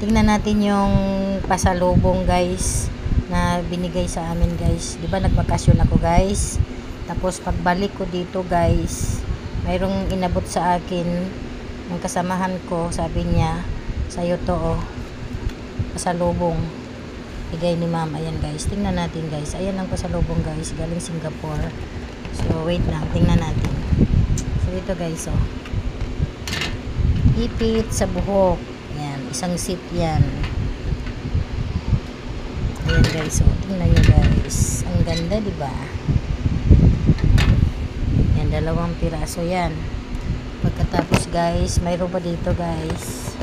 tingnan natin yung pasalubong guys na binigay sa amin guys. Di ba nagbakasyon ako guys? Tapos pagbalik ko dito guys, mayroong inabot sa akin ng kasamahan ko. Sabi niya, sa'yo to oh, pasalubong. Bigay ni ma'am. Ayan guys, tingnan natin guys. Ayan ang pasalubong guys, galing Singapore. So wait lang, tingnan natin. So ito guys oh, ipit sa buhok. Yan, isang seat yan. Ayan guys, so tingnan nyo guys. Ang ganda, diba? Yan, 2 piraso yan. Pagkatapos guys, mayroon pa dito guys.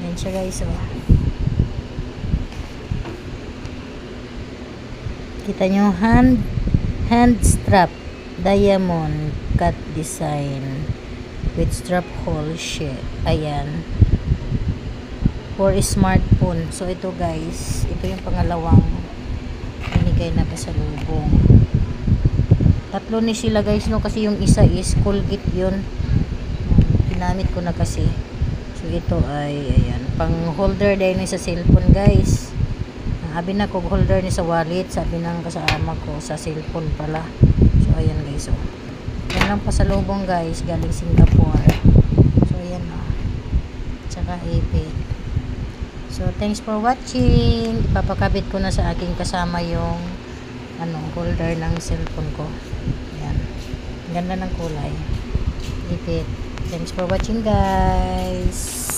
Yan siya guys, oh. Kita nyo, hand strap, diamond cut design with strap hole shape. Ayan, for smartphone. So ito guys, ito yung pangalawang binigay na pasalubong. 3 ni sila guys, no, kasi yung isa is Colgate yun. Ginamit ko na kasi. So ito ay ayan, pang holder din sa cellphone guys. Sabi na kog holder ni sa wallet, sabi ng kasama ko sa cellphone pala. So ayan guys, oh. Yan ang pasalubong guys, galing Singapore. So ayan oh, tsaka ipit. So thanks for watching. Ipapakabit ko na sa aking kasama yung holder ng cellphone ko. Ayan, ganda ng kulay, ipit. Thanks for watching guys.